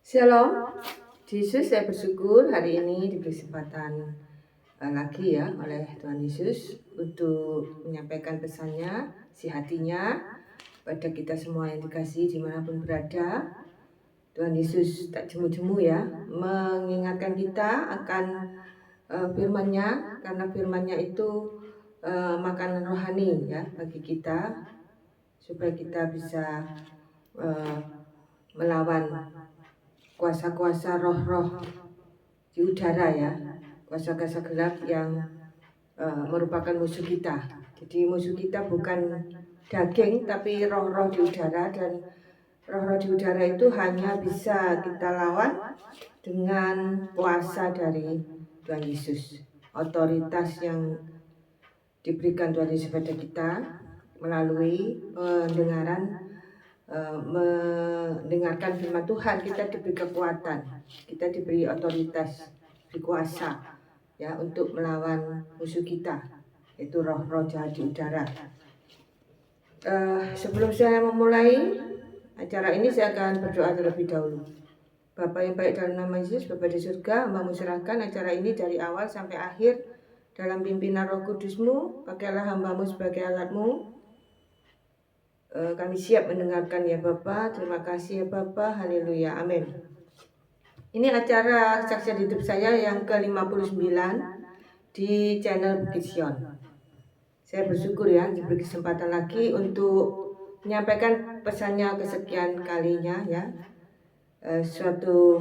Shalom, Yesus, saya bersyukur hari ini diberi kesempatan lagi ya oleh Tuhan Yesus untuk menyampaikan pesannya, si hatinya pada kita semua yang dikasihi dimanapun berada. Tuhan Yesus tak jemu-jemu ya mengingatkan kita akan firman-Nya, karena firman-Nya itu makanan rohani ya bagi kita, supaya kita bisa melawan kuasa-kuasa roh-roh di udara ya, kuasa-kuasa gelap yang merupakan musuh kita. Jadi musuh kita bukan daging tapi roh-roh di udara, dan roh-roh di udara itu hanya bisa kita lawan dengan kuasa dari Tuhan Yesus. Otoritas yang diberikan Tuhan Yesus pada kita melalui mendengarkan firman Tuhan, kita diberi kekuatan, kita diberi otoritas, diberi kuasa ya untuk melawan musuh kita, yaitu roh-roh jahat di udara. Sebelum saya memulai acara ini, saya akan berdoa terlebih dahulu. Bapa yang baik, dalam nama Yesus, Bapa di surga, hamba serahkan acara ini dari awal sampai akhir dalam pimpinan Roh Kudus-Mu. Pakailah hamba-Mu sebagai alat-Mu. Kami siap mendengarkan ya Bapa. Terima kasih ya Bapa. Haleluya. Amin. Ini acara saksian hidup saya yang ke-59 di channel Bukit Sion. Saya bersyukur ya diberi kesempatan lagi untuk menyampaikan pesannya kesekian kalinya ya. Suatu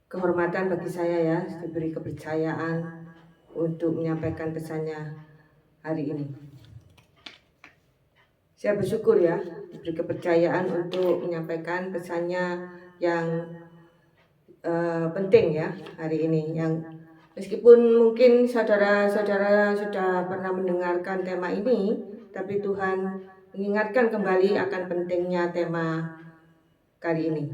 kehormatan bagi saya ya, diberi kepercayaan untuk menyampaikan pesannya hari ini. Saya bersyukur ya diberi kepercayaan untuk menyampaikan pesannya yang penting ya hari ini, yang meskipun mungkin saudara-saudara sudah pernah mendengarkan tema ini, tapi Tuhan mengingatkan kembali akan pentingnya tema kali ini.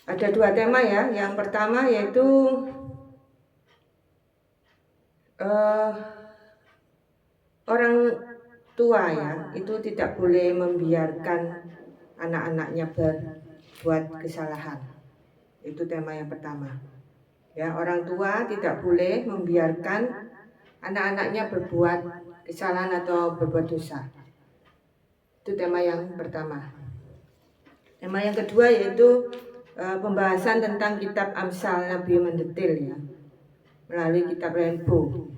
Ada dua tema ya. Yang pertama yaitu orang tua ya, itu tidak boleh membiarkan anak-anaknya berbuat kesalahan. Itu tema yang pertama. Ya, orang tua tidak boleh membiarkan anak-anaknya berbuat kesalahan atau berbuat dosa. Itu tema yang pertama. Tema yang kedua yaitu pembahasan tentang kitab Amsal Nabi mendetail ya, melalui kitab Rainbow.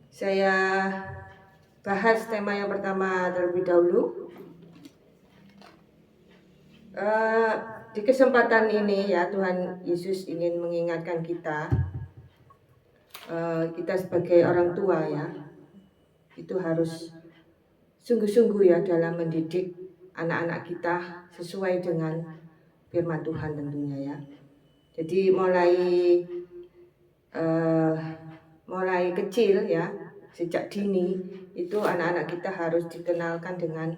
Saya bahas tema yang pertama terlebih dahulu. Di kesempatan ini ya, Tuhan Yesus ingin mengingatkan kita, kita sebagai orang tua ya, itu harus sungguh-sungguh ya dalam mendidik anak-anak kita sesuai dengan firman Tuhan tentunya ya. Jadi mulai kecil ya, sejak dini itu anak-anak kita harus dikenalkan dengan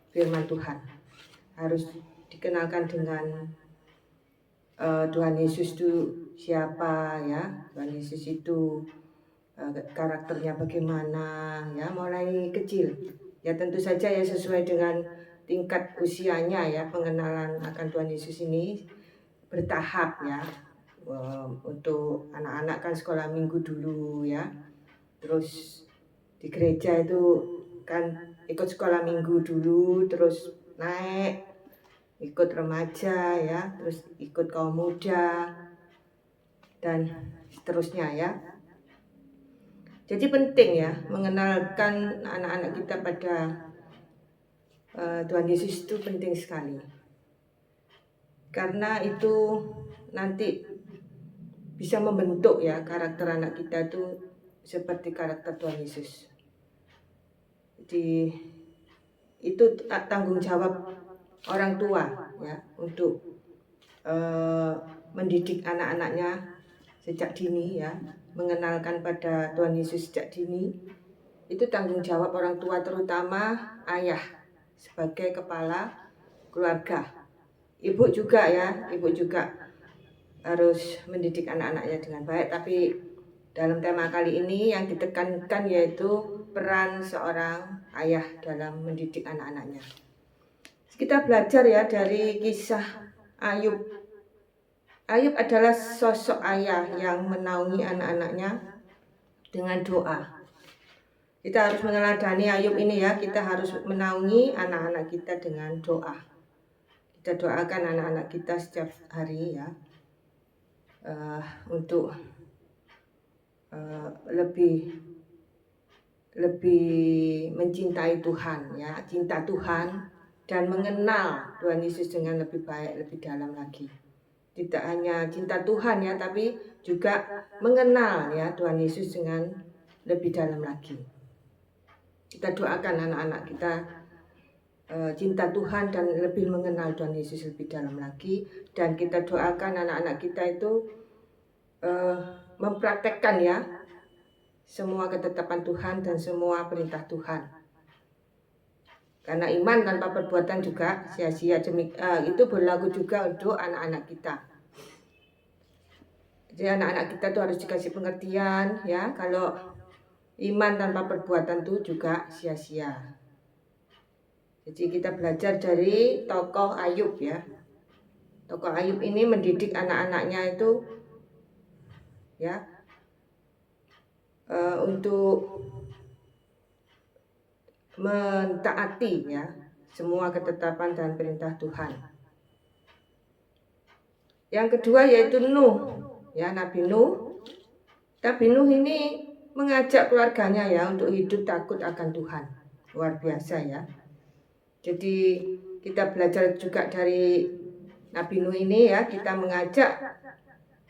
firman Tuhan, harus dikenalkan dengan Tuhan Yesus itu siapa ya, Tuhan Yesus itu karakternya bagaimana ya, mulai kecil ya, tentu saja ya sesuai dengan tingkat usianya ya. Pengenalan akan Tuhan Yesus ini bertahap ya. Untuk anak-anak kan sekolah minggu dulu ya, terus di gereja itu kan ikut sekolah minggu dulu, terus naik ikut remaja ya, terus ikut kaum muda dan seterusnya ya. Jadi penting ya mengenalkan anak-anak kita pada Tuhan Yesus, itu penting sekali, karena itu nanti bisa membentuk ya karakter anak kita itu seperti karakter Tuhan Yesus. Jadi itu tanggung jawab orang tua ya untuk mendidik anak-anaknya sejak dini ya, mengenalkan pada Tuhan Yesus sejak dini. Itu tanggung jawab orang tua, terutama ayah sebagai kepala keluarga. Ibu juga ya, ibu juga harus mendidik anak-anaknya dengan baik. Tapi dalam tema kali ini yang ditekankan yaitu peran seorang ayah dalam mendidik anak-anaknya. Kita belajar ya dari kisah Ayub. Ayub adalah sosok ayah yang menaungi anak-anaknya dengan doa. Kita harus meneladani Ayub ini ya, kita harus menaungi anak-anak kita dengan doa. Kita doakan anak-anak kita setiap hari ya, untuk lebih mencintai Tuhan ya, cinta Tuhan dan mengenal Tuhan Yesus dengan lebih baik, lebih dalam lagi. Tidak hanya cinta Tuhan ya, tapi juga mengenal ya Tuhan Yesus dengan lebih dalam lagi. Kita doakan anak-anak kita cinta Tuhan dan lebih mengenal Tuhan Yesus lebih dalam lagi. Dan kita doakan anak-anak kita itu mempraktekkan ya semua ketetapan Tuhan dan semua perintah Tuhan. Karena iman tanpa perbuatan juga sia-sia. Itu berlaku juga untuk anak-anak kita. Jadi anak-anak kita tuh harus dikasih pengertian ya, kalau iman tanpa perbuatan tuh juga sia-sia. Jadi kita belajar dari tokoh Ayub ya. Tokoh Ayub ini mendidik anak-anaknya itu ya untuk mentaati ya semua ketetapan dan perintah Tuhan. Yang kedua yaitu Nuh ya, Nabi Nuh. Nabi Nuh ini mengajak keluarganya ya untuk hidup takut akan Tuhan. Luar biasa ya. Jadi kita belajar juga dari Nabi Nuh ini ya, kita mengajak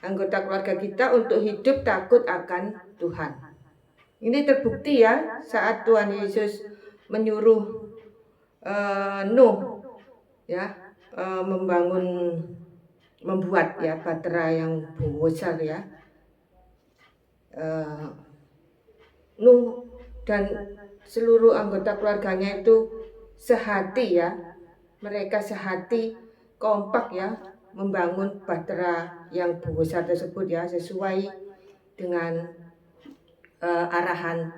anggota keluarga kita untuk hidup takut akan Tuhan. Ini terbukti ya saat Tuhan Yesus menyuruh Nuh ya membuat ya bahtera yang besar ya. Nuh dan seluruh anggota keluarganya itu sehati ya. Mereka sehati kompak ya membangun bahtera yang besar tersebut ya, sesuai dengan arahan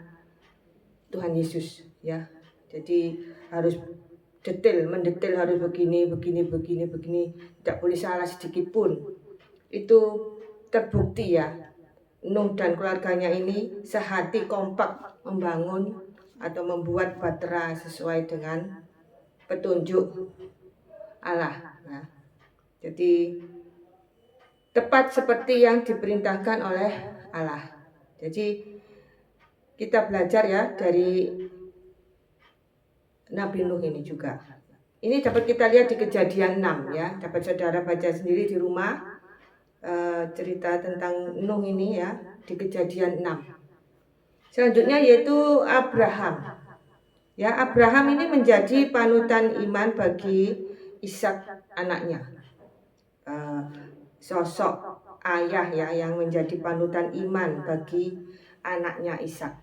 Tuhan Yesus ya. Jadi harus mendetail harus begini, tidak boleh salah sedikit pun. Itu terbukti ya, Nuh dan keluarganya ini sehati kompak membangun atau membuat bahtera sesuai dengan petunjuk Allah ya. Jadi tepat seperti yang diperintahkan oleh Allah. Jadi kita belajar ya dari Nabi Nuh ini juga. Ini dapat kita lihat di Kejadian 6 ya. Dapat saudara baca sendiri di rumah cerita tentang Nuh ini ya di Kejadian 6. Selanjutnya yaitu Abraham. Ya, Abraham ini menjadi panutan iman bagi Ishak anaknya. Sosok ayah ya yang menjadi panutan iman bagi anaknya Ishak.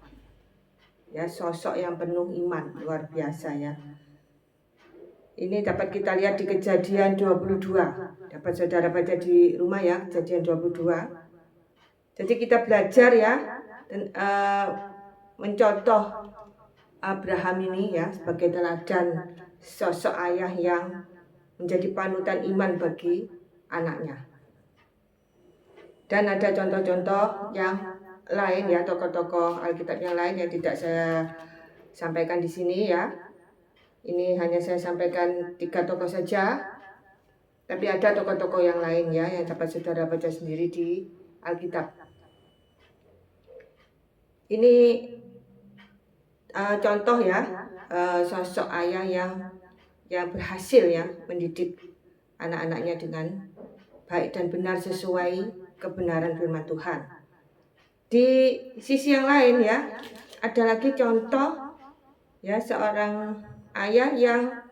Ya, sosok yang penuh iman, luar biasa ya. Ini dapat kita lihat di Kejadian 22. Dapat saudara baca di rumah ya, Kejadian 22. Jadi kita belajar ya mencontoh Abraham ini ya sebagai teladan sosok ayah yang menjadi panutan iman bagi anaknya. Dan ada contoh-contoh yang lain ya, tokoh-tokoh Alkitab yang lain yang tidak saya sampaikan di sini ya. Ini hanya saya sampaikan 3 tokoh saja. Tapi ada tokoh-tokoh yang lain ya yang dapat saudara baca sendiri di Alkitab. Ini contoh ya sosok ayah yang berhasil ya mendidik anak-anaknya dengan baik dan benar sesuai kebenaran firman Tuhan. Di sisi yang lain ya, ada lagi contoh ya seorang ayah yang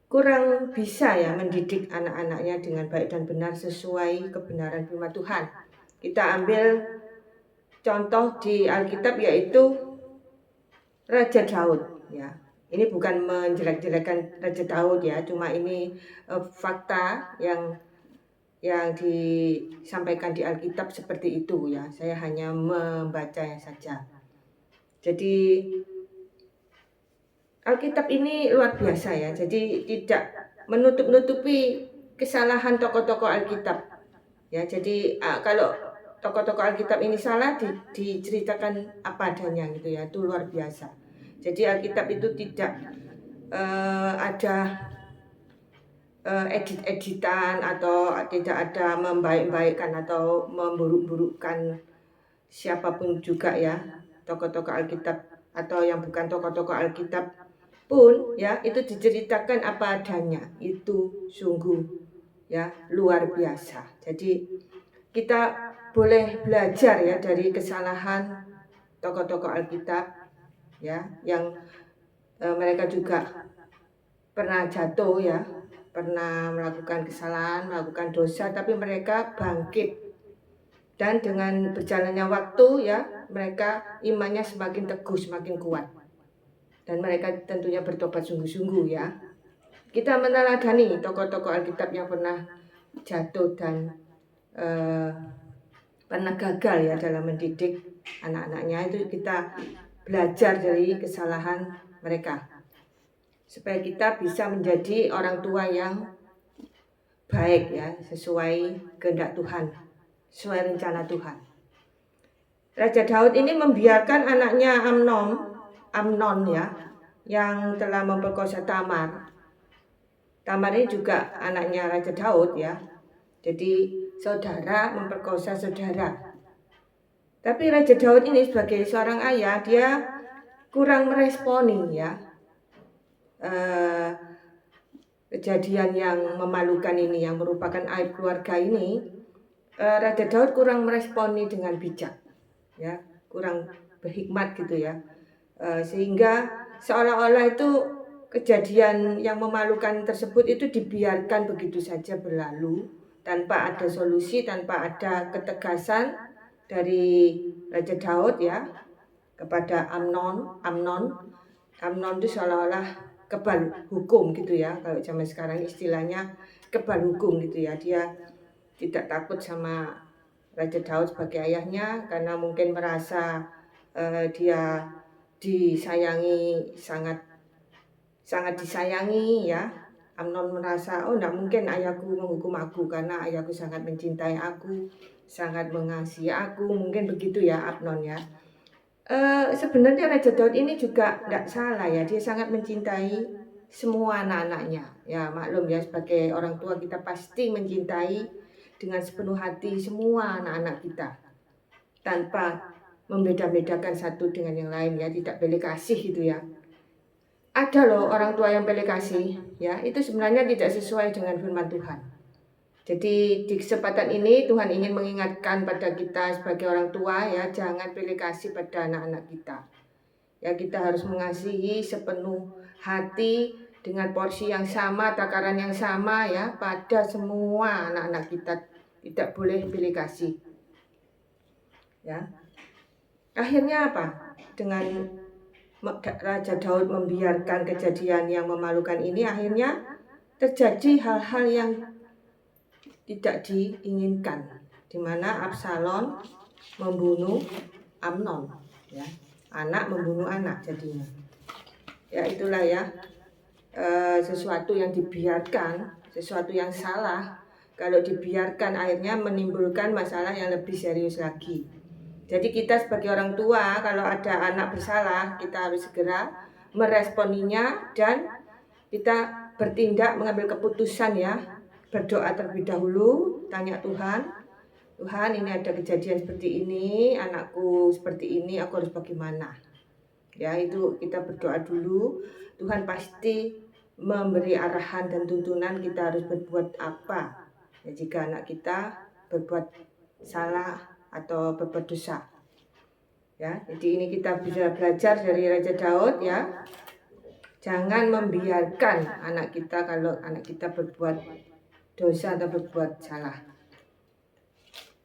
kurang bisa ya mendidik anak-anaknya dengan baik dan benar sesuai kebenaran firman Tuhan. Kita ambil contoh di Alkitab yaitu Raja Daud ya. Ini bukan menjelek-jelekan Raja Daud ya, cuma ini fakta yang disampaikan di Alkitab seperti itu ya. Saya hanya membacanya saja. Jadi Alkitab ini luar biasa ya. Jadi tidak menutup-nutupi kesalahan tokoh-tokoh Alkitab. Ya, jadi kalau tokoh-tokoh Alkitab ini salah diceritakan apa adanya gitu ya. Itu luar biasa. Jadi Alkitab itu tidak ada edit-editan atau tidak ada membaik-baikkan atau memburuk-burukkan siapapun juga ya, tokoh-tokoh Alkitab atau yang bukan tokoh-tokoh Alkitab pun ya, itu diceritakan apa adanya. Itu sungguh ya luar biasa. Jadi kita boleh belajar ya dari kesalahan tokoh-tokoh Alkitab ya, yang mereka juga pernah jatuh ya, pernah melakukan kesalahan, melakukan dosa, tapi mereka bangkit. Dan dengan berjalannya waktu ya, mereka imannya semakin teguh, semakin kuat. Dan mereka tentunya bertobat sungguh-sungguh ya. Kita meneladani tokoh-tokoh Alkitab yang pernah jatuh dan pernah gagal ya dalam mendidik anak-anaknya. Itu kita belajar dari kesalahan mereka, supaya kita bisa menjadi orang tua yang baik ya, sesuai kehendak Tuhan, sesuai rencana Tuhan. Raja Daud ini membiarkan anaknya Amnon ya, yang telah memperkosa Tamar. Tamar ini juga anaknya Raja Daud ya. Jadi saudara memperkosa saudara. Tapi Raja Daud ini sebagai seorang ayah, dia kurang meresponi ya kejadian yang memalukan ini, yang merupakan aib keluarga ini. Raja Daud kurang meresponi dengan bijak ya, kurang berhikmat gitu ya, sehingga seolah-olah itu kejadian yang memalukan tersebut itu dibiarkan begitu saja berlalu tanpa ada solusi, tanpa ada ketegasan dari Raja Daud ya kepada Amnon itu seolah-olah kebal hukum gitu ya, kalau zaman sekarang istilahnya kebal hukum gitu ya. Dia tidak takut sama Raja Daud sebagai ayahnya karena mungkin merasa dia disayangi, sangat disayangi ya. Amnon merasa, oh tidak mungkin ayahku menghukum aku karena ayahku sangat mencintai aku, sangat mengasihi aku, mungkin begitu ya Amnon ya. Sebenarnya Raja Daud ini juga tidak salah ya, dia sangat mencintai semua anak-anaknya. Ya maklum ya, sebagai orang tua kita pasti mencintai dengan sepenuh hati semua anak-anak kita, tanpa membeda-bedakan satu dengan yang lain ya, tidak pilih kasih gitu ya. Ada loh orang tua yang pilih kasih ya, itu sebenarnya tidak sesuai dengan firman Tuhan. Jadi di kesempatan ini Tuhan ingin mengingatkan pada kita sebagai orang tua ya, jangan pilih kasih pada anak-anak kita. Ya, kita harus mengasihi sepenuh hati dengan porsi yang sama, takaran yang sama ya pada semua anak-anak kita. Tidak boleh pilih kasih. Ya. Akhirnya apa? Dengan Raja Daud membiarkan kejadian yang memalukan ini, akhirnya terjadi hal-hal yang tidak diinginkan, di mana Absalom membunuh Amnon ya, anak membunuh anak jadinya. Ya itulah ya, sesuatu yang dibiarkan, sesuatu yang salah kalau dibiarkan akhirnya menimbulkan masalah yang lebih serius lagi. Jadi kita sebagai orang tua, kalau ada anak bersalah, kita harus segera meresponinya dan kita bertindak, mengambil keputusan ya. Berdoa terlebih dahulu, tanya Tuhan, Tuhan ini ada kejadian seperti ini, anakku seperti ini, aku harus bagaimana? Ya itu kita berdoa dulu, Tuhan pasti memberi arahan dan tuntunan kita harus berbuat apa ya, jika anak kita berbuat salah atau berbuat dosa. Ya, jadi ini kita bisa belajar dari Raja Daud ya. Jangan membiarkan anak kita kalau anak kita berbuat dosa atau berbuat salah.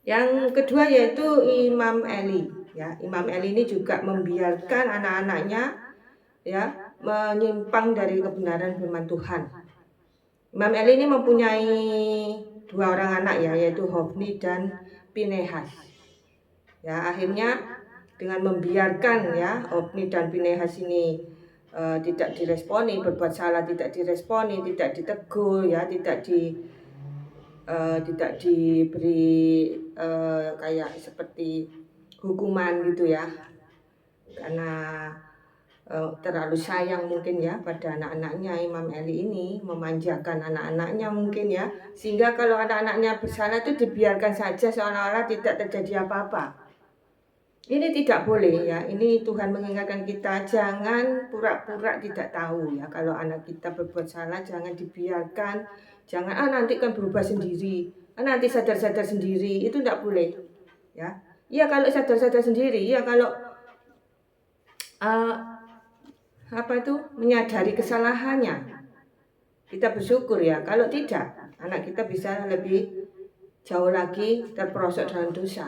Yang kedua yaitu Imam Eli ya. Imam Eli ini juga membiarkan anak-anaknya ya menyimpang dari kebenaran firman Tuhan. Imam Eli ini mempunyai dua orang anak ya, yaitu Hofni dan Pinehas. Ya, akhirnya dengan membiarkan ya Hopni dan Pinehas ini tidak diresponi, berbuat salah tidak diresponi, tidak ditegur ya, tidak diberi kayak seperti hukuman gitu ya, karena terlalu sayang mungkin ya pada anak-anaknya. Imam Eli ini memanjakan anak-anaknya mungkin ya, sehingga kalau anak-anaknya bersalah itu dibiarkan saja seolah-olah tidak terjadi apa-apa. Ini tidak boleh ya. Ini Tuhan mengingatkan kita, jangan pura-pura tidak tahu ya. Kalau anak kita berbuat salah jangan dibiarkan, jangan nanti kan berubah sendiri, nanti sadar-sadar sendiri, itu tidak boleh ya. Ya kalau sadar-sadar sendiri, ya kalau menyadari kesalahannya, kita bersyukur ya. Kalau tidak, anak kita bisa lebih jauh lagi terperosok dalam dosa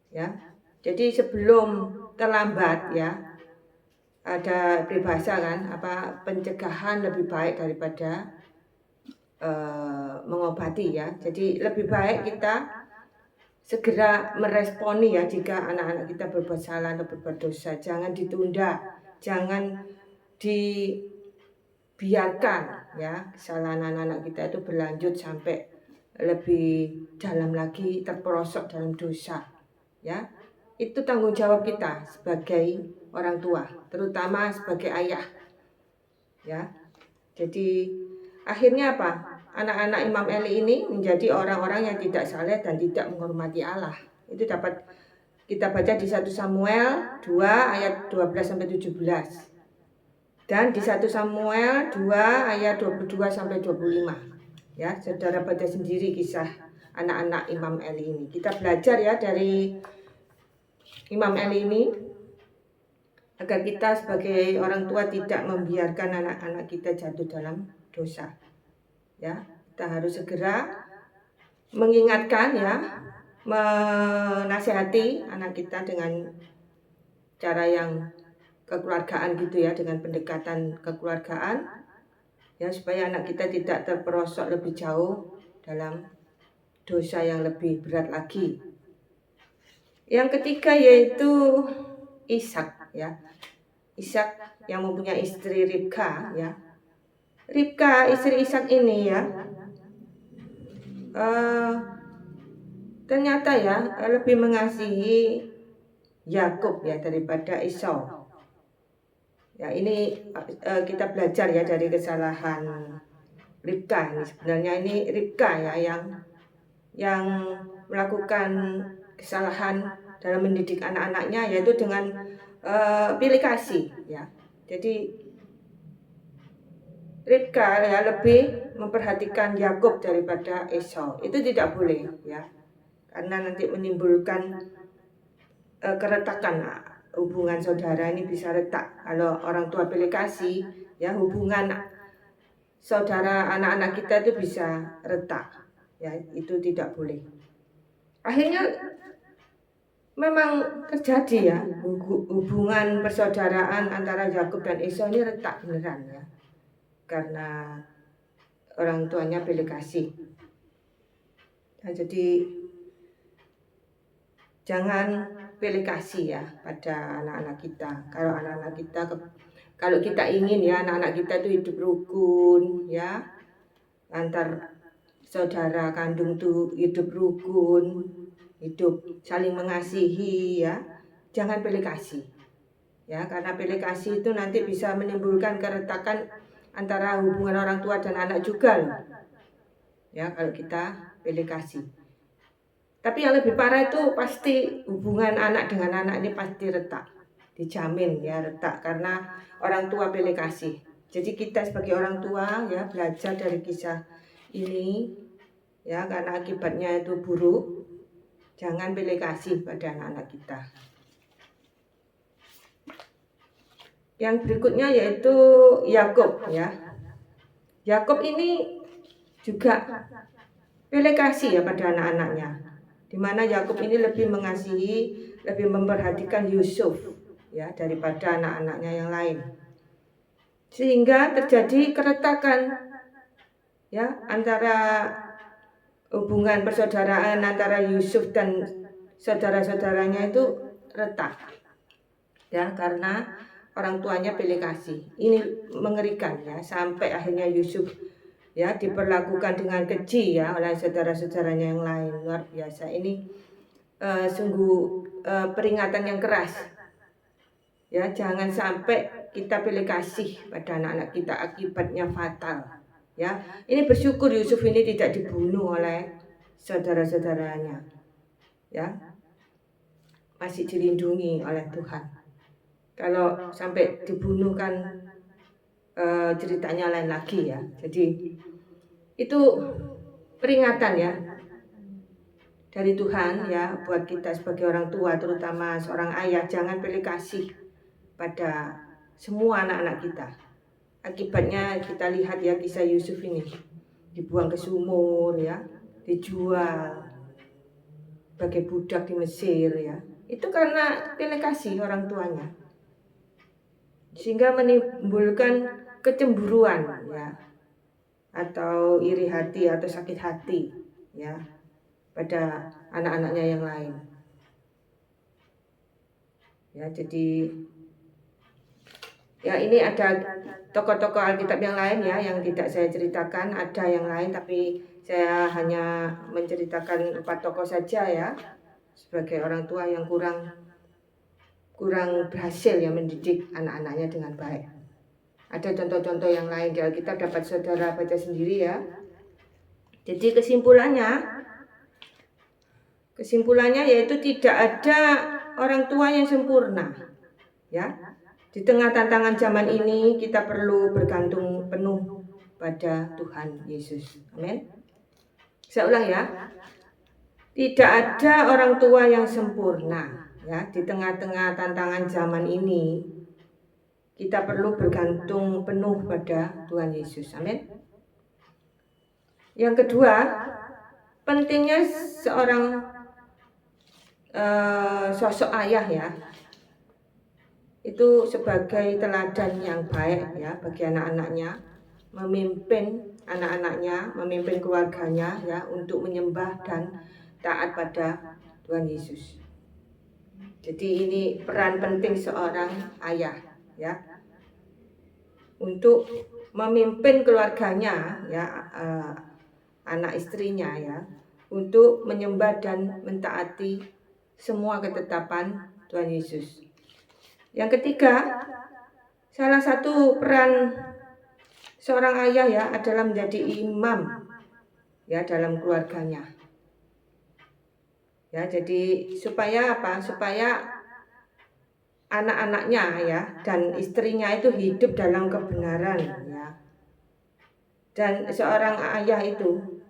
ya. Jadi sebelum terlambat ya, ada peribahasa kan, pencegahan lebih baik daripada mengobati ya. Jadi lebih baik kita segera meresponi ya jika anak-anak kita berbuat salah atau berbuat dosa. Jangan ditunda, jangan dibiarkan ya kesalahan anak-anak kita itu berlanjut sampai lebih dalam lagi, terperosok dalam dosa ya. Itu tanggung jawab kita sebagai orang tua, terutama sebagai ayah ya. Jadi akhirnya apa? Anak-anak Imam Eli ini menjadi orang-orang yang tidak saleh dan tidak menghormati Allah. Itu dapat kita baca di 1 Samuel 2 ayat 12 sampai 17. Dan di 1 Samuel 2 ayat 22 sampai 25. Ya, saudara baca sendiri kisah anak-anak Imam Eli ini. Kita belajar ya dari Imam Eli ini agar kita sebagai orang tua tidak membiarkan anak-anak kita jatuh dalam dosa. Ya, kita harus segera mengingatkan ya, menasihati anak kita dengan cara yang kekeluargaan gitu ya, dengan pendekatan kekeluargaan ya, supaya anak kita tidak terperosok lebih jauh dalam dosa yang lebih berat lagi. Yang ketiga yaitu Ishak ya. Ishak yang mempunyai istri Ribka ya. Ribka istri Ishak ini ya, ternyata ya lebih mengasihi Yakub ya daripada Esau. Ya ini kita belajar ya dari kesalahan Ribka ini. Sebenarnya ini Ribka ya yang melakukan kesalahan dalam mendidik anak-anaknya, yaitu dengan pilih kasih ya. Jadi Ribka ya lebih memperhatikan Yakub daripada Esau. Itu tidak boleh ya, karena nanti menimbulkan keretakan. Hubungan saudara ini bisa retak kalau orang tua pilih kasih ya. Hubungan saudara anak-anak kita itu bisa retak ya, itu tidak boleh. Akhirnya memang terjadi ya, hubungan persaudaraan antara Yakub dan Esau ini retak beneran ya, karena orang tuanya pilih kasih. Nah, jadi jangan pilih kasih ya pada anak-anak kita. Kalau kita ingin ya anak-anak kita itu hidup rukun ya, antar saudara kandung tuh hidup rukun, hidup saling mengasihi ya, jangan pilih kasih ya, karena pilih kasih itu nanti bisa menimbulkan keretakan antara hubungan orang tua dan anak juga loh ya, kalau kita pilih kasih. Tapi yang lebih parah itu pasti hubungan anak dengan anak ini pasti retak, dijamin ya retak, karena orang tua pilih kasih. Jadi kita sebagai orang tua ya belajar dari kisah ini ya, karena akibatnya itu buruk. Jangan pilih kasih pada anak-anak kita. Yang berikutnya yaitu Yakub ya. Yakub ini juga pilih kasih ya pada anak-anaknya, di mana Yakub ini lebih mengasihi, lebih memperhatikan Yusuf ya daripada anak-anaknya yang lain, sehingga terjadi keretakan ya antara hubungan persaudaraan antara Yusuf dan saudara-saudaranya itu retak. Ya, karena orang tuanya pilih kasih. Ini mengerikan ya, sampai akhirnya Yusuf ya diperlakukan dengan keji ya oleh saudara-saudaranya yang lain. Luar biasa. Ini sungguh peringatan yang keras. Ya, jangan sampai kita pilih kasih pada anak-anak kita, akibatnya fatal. Ya, ini bersyukur Yusuf ini tidak dibunuh oleh saudara-saudaranya. Ya, masih dilindungi oleh Tuhan. Kalau sampai dibunuh kan ceritanya lain lagi ya. Jadi itu peringatan ya dari Tuhan ya buat kita sebagai orang tua, terutama seorang ayah, jangan pilih kasih pada semua anak-anak kita. Akibatnya kita lihat ya kisah Yusuf ini, dibuang ke sumur ya, dijual sebagai budak di Mesir ya. Itu karena pilih kasih orang tuanya, sehingga menimbulkan kecemburuan ya, atau iri hati atau sakit hati ya pada anak-anaknya yang lain. Ya, jadi ya ini ada tokoh-tokoh Alkitab yang lain ya yang tidak saya ceritakan, ada yang lain tapi saya hanya menceritakan 4 tokoh saja ya, sebagai orang tua yang kurang berhasil ya mendidik anak-anaknya dengan baik. Ada contoh-contoh yang lain di Alkitab, dapat saudara baca sendiri ya. Jadi kesimpulannya yaitu tidak ada orang tua yang sempurna ya. Di tengah tantangan zaman ini kita perlu bergantung penuh pada Tuhan Yesus. Amin. Saya ulang ya. Tidak ada orang tua yang sempurna ya. Di tengah-tengah tantangan zaman ini kita perlu bergantung penuh pada Tuhan Yesus. Amin. Yang kedua, pentingnya seorang sosok ayah ya, itu sebagai teladan yang baik ya bagi anak-anaknya, memimpin anak-anaknya, memimpin keluarganya ya untuk menyembah dan taat pada Tuhan Yesus. Jadi ini peran penting seorang ayah ya, untuk memimpin keluarganya ya, anak istrinya ya, untuk menyembah dan mentaati semua ketetapan Tuhan Yesus. Yang ketiga, salah satu peran seorang ayah ya adalah menjadi imam ya dalam keluarganya. Ya, jadi supaya apa? Supaya anak-anaknya ya dan istrinya itu hidup dalam kebenaran ya. Dan seorang ayah itu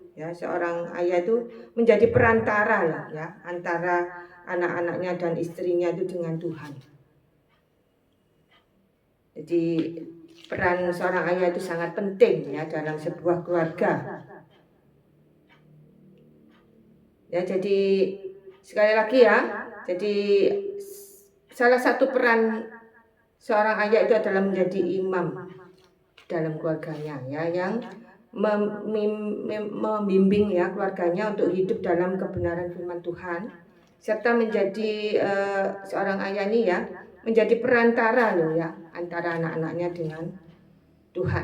menjadi perantara ya antara anak-anaknya dan istrinya itu dengan Tuhan. Jadi peran seorang ayah itu sangat penting ya dalam sebuah keluarga. Ya, jadi sekali lagi ya, jadi salah satu peran seorang ayah itu adalah menjadi imam dalam keluarganya ya, yang membimbing ya keluarganya untuk hidup dalam kebenaran firman Tuhan, serta menjadi seorang ayah ini ya menjadi perantara loh ya antara anak-anaknya dengan Tuhan.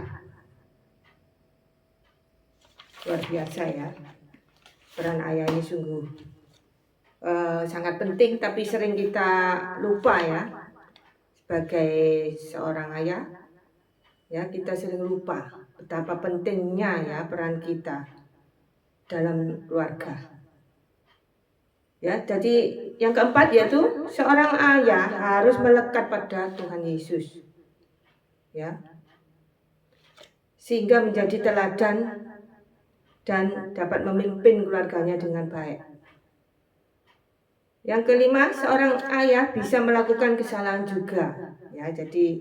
Luar biasa ya, peran ayah ini sungguh sangat penting, tapi sering kita lupa ya sebagai seorang ayah ya, kita sering lupa betapa pentingnya ya peran kita dalam keluarga. Ya, jadi yang keempat yaitu seorang ayah harus melekat pada Tuhan Yesus. Ya. Sehingga menjadi teladan dan dapat memimpin keluarganya dengan baik. Yang kelima, seorang ayah bisa melakukan kesalahan juga. Ya, jadi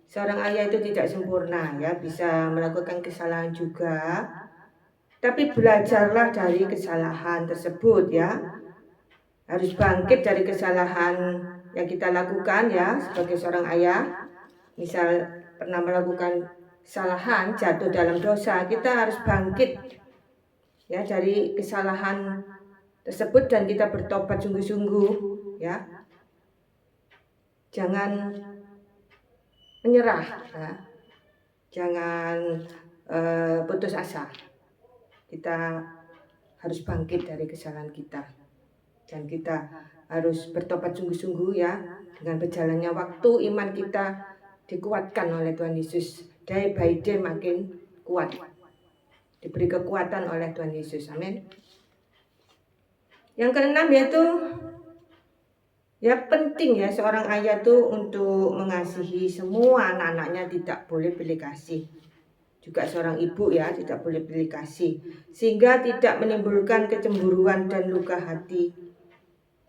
seorang ayah itu tidak sempurna ya, bisa melakukan kesalahan juga. Tapi belajarlah dari kesalahan tersebut ya. Harus bangkit dari kesalahan yang kita lakukan ya sebagai seorang ayah. Misal pernah melakukan kesalahan, jatuh dalam dosa, kita harus bangkit ya dari kesalahan tersebut dan kita bertobat sungguh-sungguh ya. jangan menyerah, ya. Jangan putus asa. Kita harus bangkit dari kesalahan kita, dan kita harus bertobat sungguh-sungguh, ya. Dengan berjalannya waktu, iman kita dikuatkan oleh Tuhan Yesus. Day by day makin kuat, diberi kekuatan oleh Tuhan Yesus. Amin. Yang keenam yaitu, ya penting ya seorang ayah tuh untuk mengasihi semua anak-anaknya, tidak boleh pilih kasih. Juga seorang ibu ya tidak boleh pilih kasih, sehingga tidak menimbulkan kecemburuan dan luka hati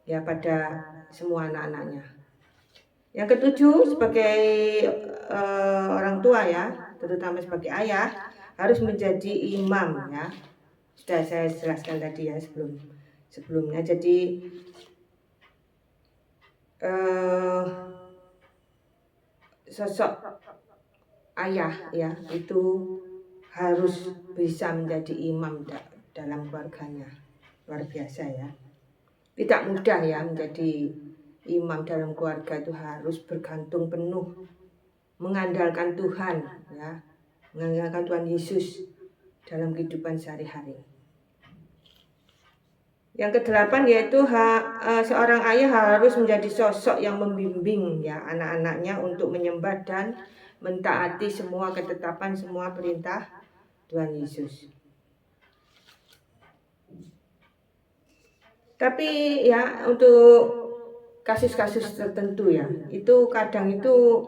ya pada semua anak-anaknya. Yang ketujuh, sebagai orang tua ya, terutama sebagai ayah, harus menjadi imam ya. Sudah saya jelaskan tadi ya sebelumnya. Jadi sosok ayah ya itu harus bisa menjadi imam dalam keluarganya. Luar biasa ya. Tidak mudah ya menjadi imam dalam keluarga, itu harus bergantung penuh, mengandalkan Tuhan ya, mengandalkan Tuhan Yesus dalam kehidupan sehari-hari. Yang kedelapan yaitu seorang ayah harus menjadi sosok yang membimbing ya anak-anaknya untuk menyembah dan mentaati semua ketetapan, semua perintah Tuhan Yesus. Tapi ya untuk kasus-kasus tertentu ya, itu kadang itu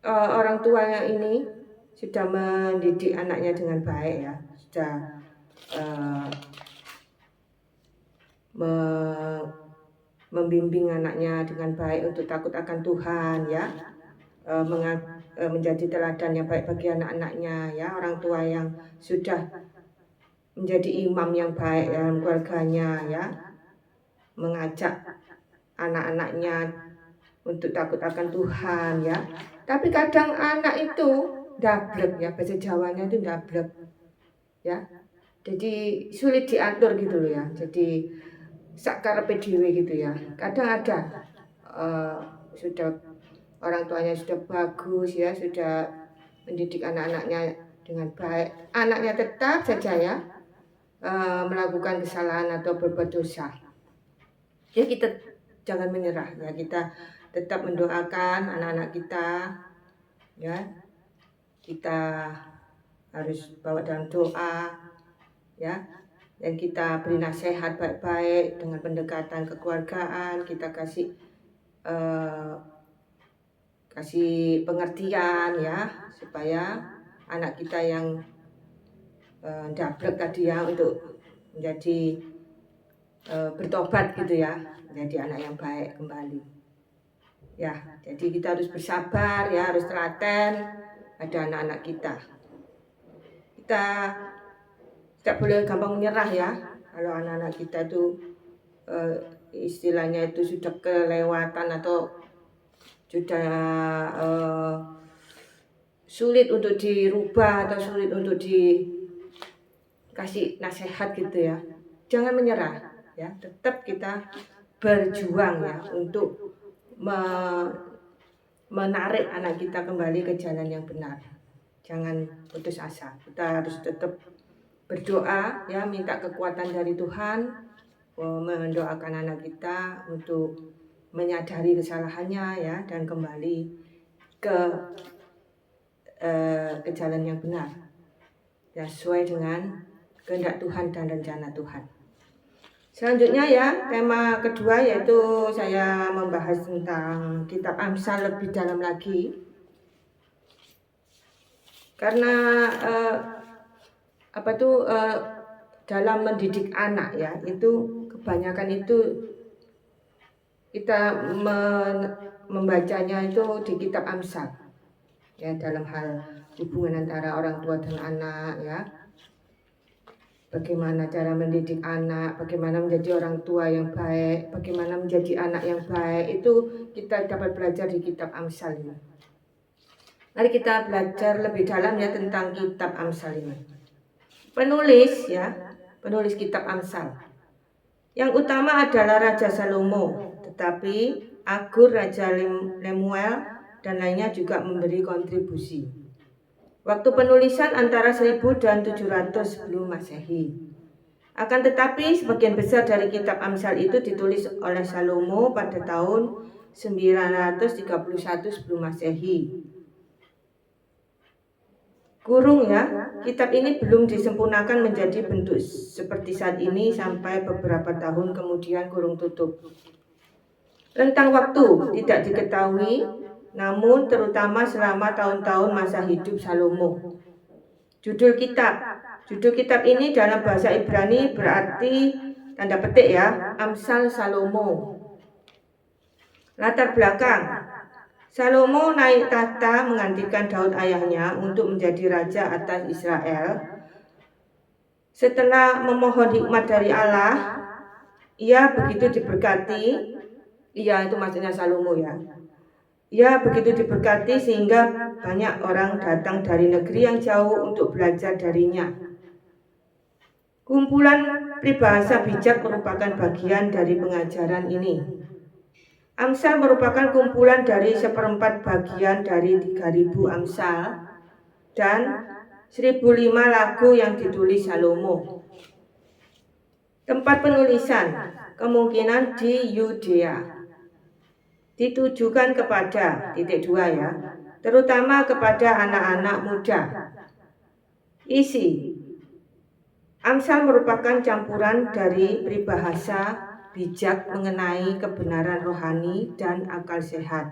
orang tuanya ini sudah mendidik anaknya dengan baik ya, sudah membimbing anaknya dengan baik untuk takut akan Tuhan ya, menjadi teladan yang baik bagi anak-anaknya ya. Orang tua yang sudah menjadi imam yang baik dalam keluarganya ya, mengajak anak-anaknya untuk takut akan Tuhan ya. Tapi kadang anak itu dablek ya, bahasa Jawanya itu dablek ya, jadi sulit diatur gitu loh ya, jadi sakarepe dhewe gitu ya. Kadang ada sudah orang tuanya sudah bagus ya, sudah mendidik anak-anaknya dengan baik, anaknya tetap saja ya melakukan kesalahan atau berbuat dosa. Ya kita jangan menyerah ya, kita tetap mendoakan anak-anak kita ya. Kita harus bawa dalam doa ya, dan kita beri nasihat baik-baik dengan pendekatan kekeluargaan. Kita kasih pengertian ya, supaya anak kita yang dablek tadi ya untuk menjadi bertobat gitu ya, menjadi anak yang baik kembali ya. Jadi kita harus bersabar ya, harus telaten pada anak-anak kita. Kita tidak boleh gampang menyerah ya. Kalau anak-anak kita itu istilahnya itu sudah kelewatan atau sudah sulit untuk dirubah atau sulit untuk dikasih nasihat gitu ya, jangan menyerah ya, tetap kita berjuang ya untuk menarik anak kita kembali ke jalan yang benar. Jangan putus asa, kita harus tetap berdoa ya, minta kekuatan dari Tuhan, mendoakan anak kita untuk menyadari kesalahannya ya, dan kembali ke jalan yang benar ya, sesuai dengan kehendak Tuhan dan rencana Tuhan. Selanjutnya ya, tema kedua yaitu saya membahas tentang kitab Amsal lebih dalam lagi. Karena dalam mendidik anak ya, itu kebanyakan itu kita membacanya itu di kitab Amsal ya, dalam hal hubungan antara orang tua dan anak ya, bagaimana cara mendidik anak, bagaimana menjadi orang tua yang baik, bagaimana menjadi anak yang baik, itu kita dapat belajar di kitab Amsal ini. Mari kita belajar lebih dalam ya tentang kitab Amsal ini. Penulis kitab Amsal yang utama adalah Raja Salomo, tetapi Agur, Raja Lemuel, dan lainnya juga memberi kontribusi. Waktu penulisan antara 1000 dan 700 sebelum Masehi. Akan tetapi sebagian besar dari kitab Amsal itu ditulis oleh Salomo pada tahun 931 sebelum Masehi. Kurung ya, kitab ini belum disempurnakan menjadi bentuk seperti saat ini sampai beberapa tahun kemudian kurung tutup. Rentang waktu tidak diketahui, namun terutama selama tahun-tahun masa hidup Salomo. Judul kitab ini dalam bahasa Ibrani berarti tanda petik ya, Amsal Salomo. Latar belakang, Salomo naik tahta menggantikan Daud ayahnya untuk menjadi raja atas Israel. Setelah memohon hikmat dari Allah, ia begitu diberkati. Ia itu maksudnya Salomo ya. Ia begitu diberkati sehingga banyak orang datang dari negeri yang jauh untuk belajar darinya. Kumpulan peribahasa bijak merupakan bagian dari pengajaran ini. Amsal merupakan kumpulan dari 1/4 bagian dari 3000 Amsal dan 1005 lagu yang ditulis Salomo. Tempat penulisan kemungkinan di Yudea. Ditujukan kepada (2) ya, terutama kepada anak-anak muda. Isi Amsal merupakan campuran dari peribahasa bijak mengenai kebenaran rohani dan akal sehat.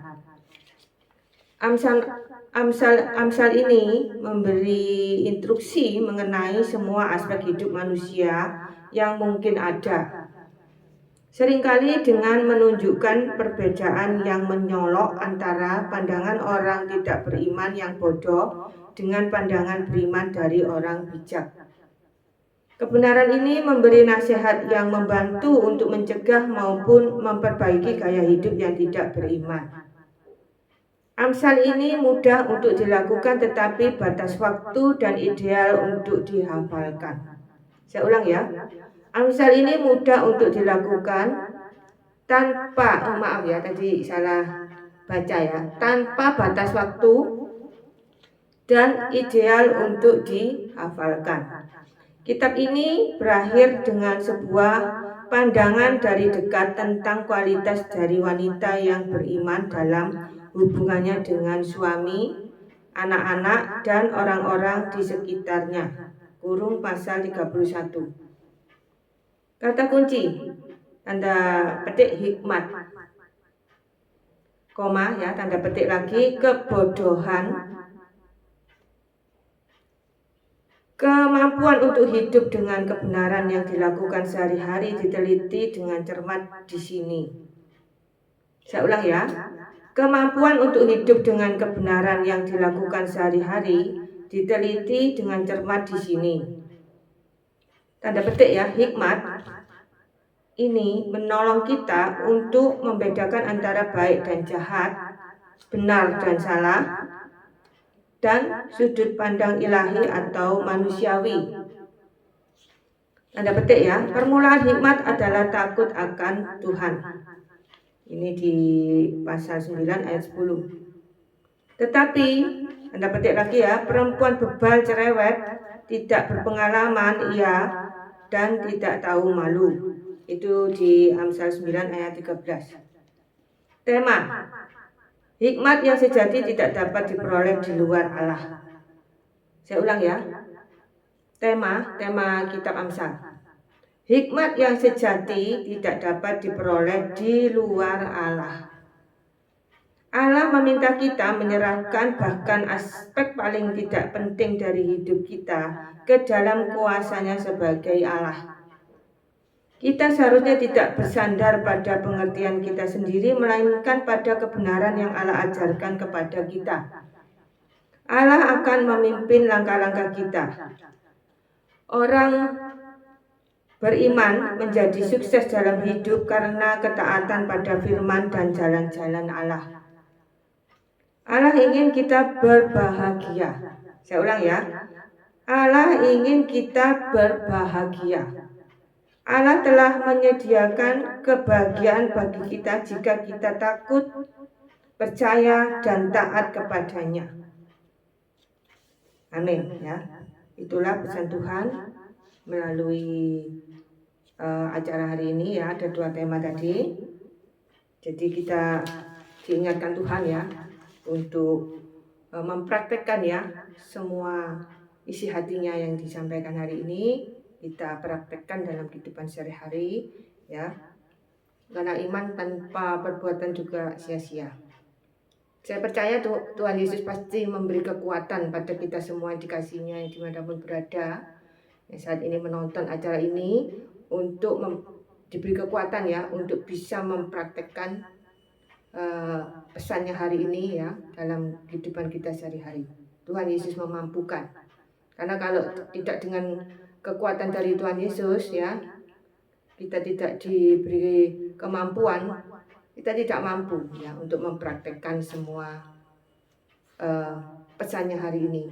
Amsal ini memberi instruksi mengenai semua aspek hidup manusia yang mungkin ada. Seringkali dengan menunjukkan perbedaan yang menyolok antara pandangan orang tidak beriman yang bodoh dengan pandangan beriman dari orang bijak. Kebenaran ini memberi nasihat yang membantu untuk mencegah maupun memperbaiki gaya hidup yang tidak beriman. Amsal ini mudah untuk dilakukan tetapi batas waktu dan ideal untuk dihafalkan. Saya ulang ya. Amsal ini mudah untuk dilakukan tanpa, maaf ya tadi salah baca ya, tanpa batas waktu dan ideal untuk dihafalkan. Kitab ini berakhir dengan sebuah pandangan dari dekat tentang kualitas dari wanita yang beriman dalam hubungannya dengan suami, anak-anak, dan orang-orang di sekitarnya. Kurung pasal 31. Kata kunci, tanda petik hikmat, koma ya, tanda petik lagi kebodohan. Kemampuan untuk hidup dengan kebenaran yang dilakukan sehari-hari diteliti dengan cermat di sini. Saya ulang ya. Kemampuan untuk hidup dengan kebenaran yang dilakukan sehari-hari diteliti dengan cermat di sini. Tanda petik ya, hikmat ini menolong kita untuk membedakan antara baik dan jahat, benar dan salah, dan sudut pandang ilahi atau manusiawi. Tanda petik ya, permulaan hikmat adalah takut akan Tuhan. Ini di pasal 9 ayat 10. Tetapi, tanda petik lagi ya, perempuan bebal cerewet, tidak berpengalaman ia dan tidak tahu malu. Itu di Amsal 9 ayat 13. Tema, hikmat yang sejati tidak dapat diperoleh di luar Allah. Saya ulang ya. Tema kitab Amsal. Hikmat yang sejati tidak dapat diperoleh di luar Allah. Allah meminta kita menyerahkan bahkan aspek paling tidak penting dari hidup kita ke dalam kuasanya sebagai Allah. Kita seharusnya tidak bersandar pada pengertian kita sendiri, melainkan pada kebenaran yang Allah ajarkan kepada kita. Allah akan memimpin langkah-langkah kita. Orang beriman menjadi sukses dalam hidup karena ketaatan pada firman dan jalan-jalan Allah. Allah ingin kita berbahagia. Saya ulang ya. Allah ingin kita berbahagia. Allah telah menyediakan kebahagiaan bagi kita jika kita takut, percaya, dan taat kepadanya. Amin ya. Itulah pesan Tuhan melalui acara hari ini ya. Ada 2 tema tadi. Jadi kita diingatkan Tuhan ya untuk mempraktekkan ya semua isi hatinya yang disampaikan hari ini kita praktekkan dalam kehidupan sehari-hari ya. Karena iman tanpa perbuatan juga sia-sia. Saya percaya Tuhan Yesus pasti memberi kekuatan pada kita semua yang dikasihnya yang dimanapun berada yang saat ini menonton acara ini untuk diberi kekuatan ya untuk bisa mempraktekkan pesannya hari ini ya dalam kehidupan kita sehari-hari. Tuhan Yesus memampukan. Karena kalau tidak dengan kekuatan dari Tuhan Yesus ya, kita tidak diberi kemampuan, kita tidak mampu ya untuk mempraktekkan semua pesannya hari ini.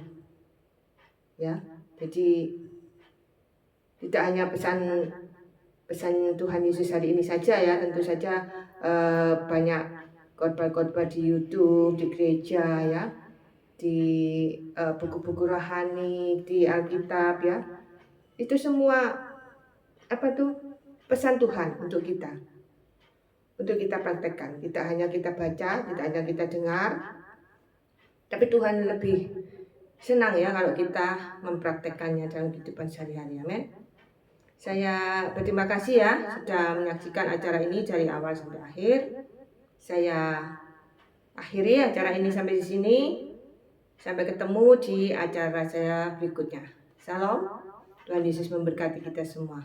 Ya. Jadi tidak hanya pesan Tuhan Yesus hari ini saja ya, tentu saja banyak khotbah-khotbah di YouTube, di gereja ya, di buku-buku rohani, di Alkitab ya. Itu semua pesan Tuhan untuk kita. Untuk kita praktekkan. Tidak hanya kita baca, tidak hanya kita dengar, tapi Tuhan lebih senang ya kalau kita mempraktekkannya dalam kehidupan sehari-hari. Amin. Saya berterima kasih ya sudah menyaksikan acara ini dari awal sampai akhir. Saya akhiri acara ini sampai di sini. Sampai ketemu di acara saya berikutnya. Salam. Tuhan Yesus memberkati kita semua.